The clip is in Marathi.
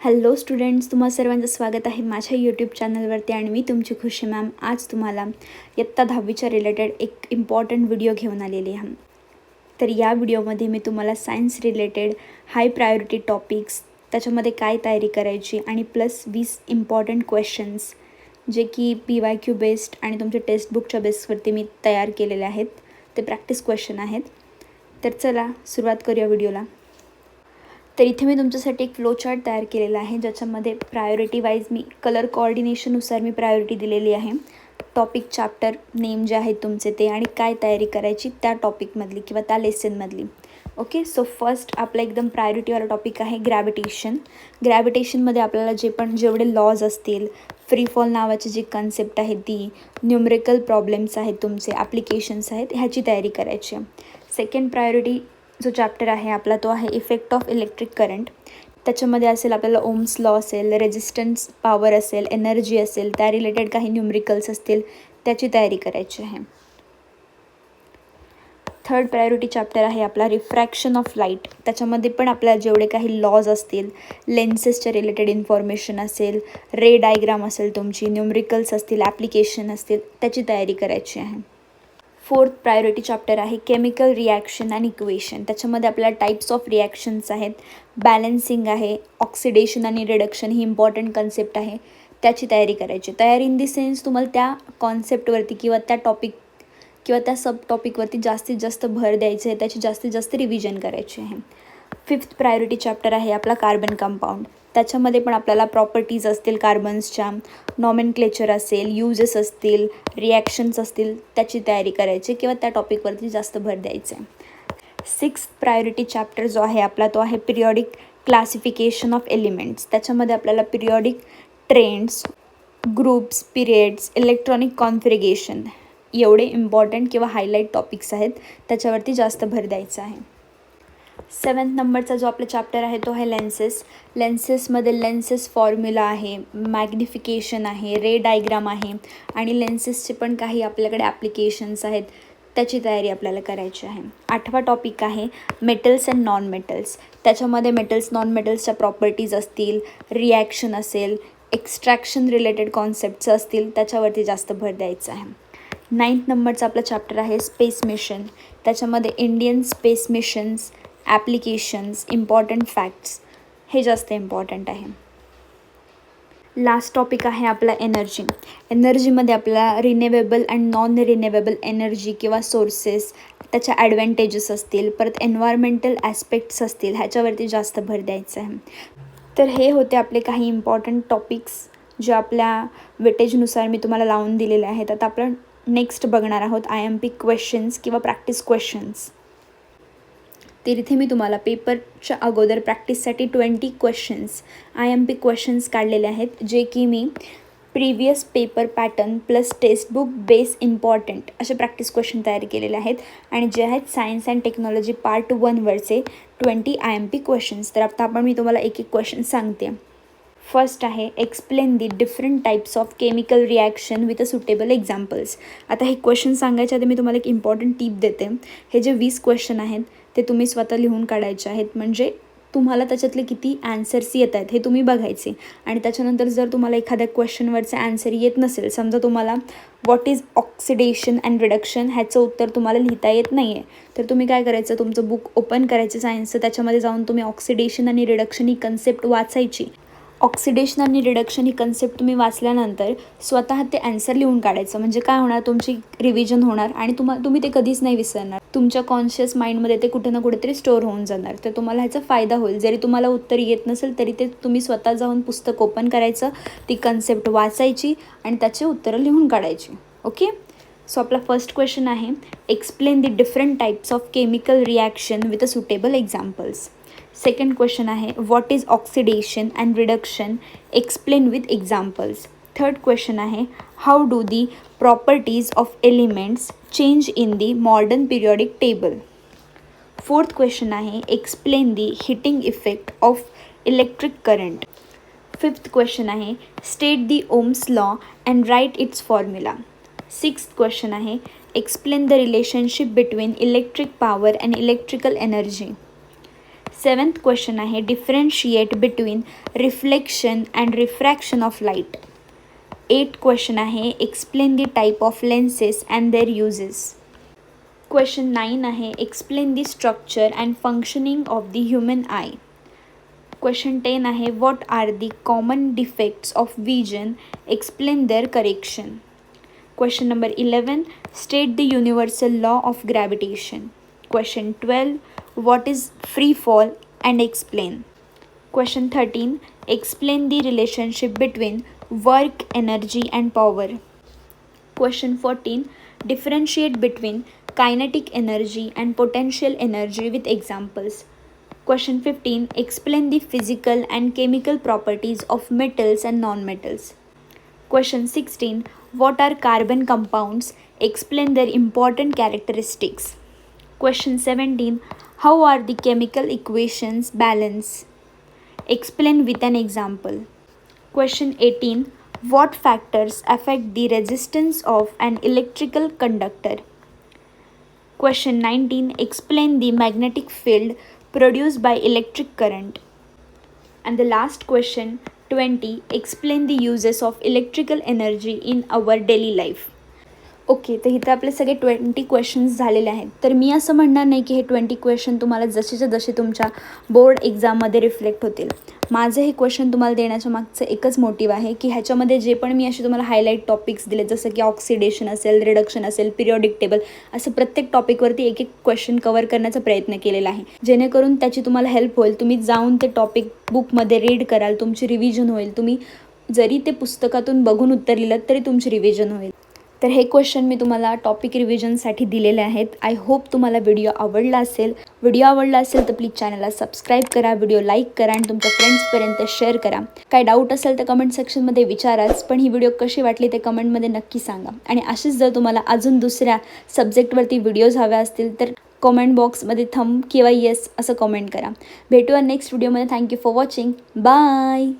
हॅलो स्टुडंट्स, तुम्हा सर्वांचं स्वागत आहे माझ्या यूट्यूब चॅनलवरती आणि मी तुमची खुशी मॅम आज तुम्हाला इयत्ता 10वीच्या रिलेटेड एक इम्पॉर्टंट व्हिडिओ घेऊन आलेली आहे. तर या व्हिडिओमध्ये मी तुम्हाला science related high priority topics, त्याच्यामध्ये काय तयारी करायची आणि प्लस 20 इम्पॉर्टंट क्वेश्चन्स जे की PYQ बेस्ड आणि तुमच्या टेक्स्टबुकच्या बेसवरती मी तयार केलेले आहेत. ते प्रॅक्टिस क्वेश्चन आहेत. तर चला सुरुवात करूया व्हिडिओला. तर इथे मी तुमच्यासाठी एक फ्लो चार्ट तयार केलेला आहे, ज्याच्यामध्ये प्रायोरिटी वाईज मी कलर कोऑर्डिनेशननुसार मी प्रायोरिटी दिलेली आहे. टॉपिक चॅप्टर नेम जे आहेत तुमचे ते आणि काय तयारी करायची त्या टॉपिकमधली किंवा त्या लेसनमधली. ओके, सो फर्स्ट आपला एकदम प्रायोरिटीवाला टॉपिक आहे ग्रॅव्हिटेशन. ग्रॅव्हिटेशनमध्ये आपल्याला जेवढे लॉज असतील, फ्री फॉल नावाची जी कन्सेप्ट आहे ती, न्यूमरिकल प्रॉब्लेम्स आहेत तुमचे, ॲप्लिकेशन्स आहेत, ह्याची तयारी करायची आहे. सेकंड प्रायोरिटी जो चॅप्टर आहे आपला तो आहे इफेक्ट ऑफ इलेक्ट्रिक करंट. त्याच्यामध्ये असेल आपल्याला ओम्स लॉ असेल, रेजिस्टन्स पॉवर असेल, एनर्जी असेल, त्या रिलेटेड काही न्यूमरिकल्स असतील त्याची तयारी करायची आहे. थर्ड प्रायोरिटी चॅप्टर आहे आपला रिफ्रॅक्शन ऑफ लाईट. त्याच्यामध्ये पण आपल्याला जेवढे काही लॉज असतील, लेन्सेसच्या रिलेटेड इन्फॉर्मेशन असेल, रे डायग्राम असेल तुमची, न्यूमरिकल्स असतील, ॲप्लिकेशन असतील, त्याची तयारी करायची आहे. फोर्थ प्रायोरिटी चॅप्टर आहे केमिकल रिॲक्शन अँड इक्वेशन. त्याच्यामध्ये आपल्याला टाईप्स ऑफ रिॲक्शन्स आहेत, बॅलन्सिंग आहे, ऑक्सिडेशन आणि रिडक्शन ही इम्पॉर्टंट कन्सेप्ट आहे, त्याची तयारी करायची. तयारी इन दी सेन्स तुम्हाला त्या कॉन्सेप्टवरती किंवा त्या टॉपिक किंवा त्या सब टॉपिकवरती जास्तीत जास्त भर द्यायचं आहे, त्याची जास्तीत जास्त रिव्हिजन करायची आहे. फिफ्थ प्रायोरिटी चॅप्टर आहे आपला कार्बन कंपाऊंड. त्याच्यामध्ये पण आपल्याला प्रॉपर्टीज असतील कार्बन्सच्या, नॉमेनक्लेचर असेल, यूजेस असतील, रिॲक्शन्स असतील, त्याची तयारी करायची किंवा त्या टॉपिकवरती जास्त भर द्यायचं आहे. सिक्स्थ प्रायोरिटी चॅप्टर जो आहे आपला तो आहे पिरियॉडिक क्लासिफिकेशन ऑफ एलिमेंट्स. त्याच्यामध्ये आपल्याला periodic trends, groups, periods, electronic configuration एवढे इम्पॉर्टंट किंवा हायलाईट टॉपिक्स आहेत, त्याच्यावरती जास्त भर द्यायचा आहे. 7th नंबरचा जो आपला चॅप्टर आहे तो आहे लेन्सेस. लेन्सेसमध्ये लेन्सेस फॉर्म्युला आहे, मॅग्निफिकेशन आहे, रे डायग्राम आहे आणि लेन्सेसचे पण काही आपल्याकडे ॲप्लिकेशन्स आहेत, त्याची तयारी आपल्याला करायची आहे. 8वा टॉपिक आहे मेटल्स अँड नॉन मेटल्स. त्याच्यामध्ये मेटल्स नॉन मेटल्सच्या प्रॉपर्टीज असतील, रिॲक्शन असेल, एक्स्ट्रॅक्शन रिलेटेड कॉन्सेप्ट्स असतील, त्याच्यावरती जास्त भर द्यायचा आहे. 9th नंबरचा आपला चॅप्टर आहे स्पेस मिशन. त्याच्यामध्ये Indian space missions, applications, important facts हे जास्त इम्पॉर्टंट आहे. लास्ट टॉपिक आहे आपला एनर्जी. एनर्जीमध्ये आपल्याला renewable and non renewable energy किंवा सोर्सेस, त्याच्या ॲडव्हान्टेजेस असतील, परत एन्व्हायरमेंटल ॲस्पेक्ट्स असतील, ह्याच्यावरती जास्त भर द्यायचं आहे. तर हे होते आपले काही इम्पॉर्टंट टॉपिक्स जे आपल्या वेटेजनुसार मी तुम्हाला लावून दिलेले आहेत. आता आपण नेक्स्ट बघणार आहोत IMP क्वेश्चन्स किंवा प्रॅक्टिस क्वेश्चन्स. तर इथे मी तुम्हाला पेपरच्या अगोदर प्रॅक्टिससाठी 20 क्वेश्चन्स IMP क्वेश्चन्स काढलेले आहेत, जे की मी previous paper pattern plus textbook base important असे प्रॅक्टिस क्वेश्चन तयार केलेले आहेत आणि जे आहेत सायन्स अँड टेक्नॉलॉजी पार्ट 1वरचे 20 IMP क्वेश्चन्स. तर आता मी तुम्हाला एक एक क्वेश्चन सांगते. फर्स्ट आहे explain the different types of chemical reaction with a suitable examples. आता हे क्वेश्चन सांगायच्या आधी मी तुम्हाला एक इम्पॉर्टंट टिप देते. हे जे 20 क्वेश्चन आहेत ते तुम्ही स्वतः लिहून काढायचे आहेत, म्हणजे तुम्हाला त्याच्यातले किती ॲन्सर्स येत आहेत हे तुम्ही बघायचे आणि त्याच्यानंतर जर तुम्हाला एखाद्या क्वेश्चनवरचं ॲन्सर येत नसेल, समजा तुम्हाला what is oxidation and reduction ह्याचं उत्तर तुम्हाला लिहिता येत नाही आहे, तर तुम्ही काय करायचं, तुमचं बुक ओपन करायचं सायन्सचं, त्याच्यामध्ये जाऊन तुम्ही ऑक्सिडेशन आणि रिडक्शन ही कन्सेप्ट वाचायची. ऑक्सिडेशन आणि रिडक्शन ही कन्सेप्ट तुम्ही वाचल्यानंतर स्वतः ते ॲन्सर लिहून काढायचं. म्हणजे काय होणार, तुमची रिव्हिजन होणार आणि तुम्ही ते कधीच नाही विसरणार. तुमच्या कॉन्शियस माइंडमध्ये ते कुठे ना कुठेतरी स्टोअर होऊन जाणार. तर तुम्हाला ह्याचा फायदा होईल. जरी तुम्हाला उत्तर येत नसेल तरी ते तुम्ही स्वतः जाऊन पुस्तक ओपन करायचं, ती कन्सेप्ट वाचायची आणि त्याची उत्तरं लिहून काढायची. ओके, सो आपला फर्स्ट क्वेश्चन आहे explain the different types of chemical reaction with a suitable examples. Second question आहे what is oxidation and reduction, explain with examples. Third question आहे how do the properties of elements change in the modern periodic table. Fourth question आहे explain the heating effect of electric current. Fifth question आहे state the Ohm's law and write its formula. Sixth question आहे explain the relationship between electric power and electrical energy. 7th question आहे differentiate between reflection and refraction of light. 8th question आहे explain the type of lenses and their uses. Question 9 आहे explain the structure and functioning of the human eye. Question 10 आहे what are the common defects of vision, explain their correction. Question number 11 state the universal law of gravitation. Question 12 what is free fall and explain. Question 13 explain the relationship between work, energy and power. Question 14 differentiate between kinetic energy and potential energy with examples. Question 15 explain the physical and chemical properties of metals and non-metals. Question 16 what are carbon compounds, explain their important characteristics. Question 17 how are the chemical equations balance, explain with an example. Question 18 what factors affect the resistance of an electrical conductor. Question 19 explain the magnetic field produced by electric current. And the last question 20 explain the uses of electrical energy in our daily life. Okay, तर इथं आपले सगळे 20 क्वेश्चन्स झालेले आहेत. तर मी असं म्हणणार नाही की हे 20 क्वेश्चन तुम्हाला जसेच्या जसे तुमच्या बोर्ड एक्झाममध्ये रिफ्लेक्ट होतील. माझं हे क्वेश्चन तुम्हाला देण्याच्या मागचं एकच मोटिव्ह आहे की ह्याच्यामध्ये जे पण मी असे तुम्हाला हायलाईट टॉपिक्स दिले, जसं की ऑक्सिडेशन असेल, रिडक्शन असेल, पिरियॉडिक टेबल, असं प्रत्येक टॉपिकवरती एक एक क्वेश्चन कवर करण्याचा प्रयत्न केलेला आहे, जेणेकरून त्याची तुम्हाला हेल्प होईल. तुम्ही जाऊन ते टॉपिक बुकमध्ये रीड कराल, तुमची रिव्हिजन होईल. तुम्ही जरी ते पुस्तकातून बघून उत्तर लिहिलं तरी तुमची रिव्हिजन होईल. तर हे क्वेश्चन मी तुम्हाला टॉपिक रिव्हिजनसाठी दिलेले आहेत. आय होप तुम्हाला व्हिडिओ आवडला असेल. व्हिडिओ आवडला असेल तर प्लीज चॅनलला सबस्क्राईब करा, व्हिडिओ लाईक करा आणि तुमच्या फ्रेंड्सपर्यंत शेअर करा. काय डाऊट असेल तर कमेंट सेक्शनमध्ये विचाराच, पण ही व्हिडिओ कशी वाटली ते कमेंटमध्ये नक्की सांगा. आणि अशीच जर तुम्हाला अजून दुसऱ्या सब्जेक्टवरती व्हिडिओज हव्या असतील तर कमेंट बॉक्समध्ये थंब किंवा येस असं कमेंट करा. भेटूया नेक्स्ट व्हिडिओमध्ये. Thank you for watching. बाय.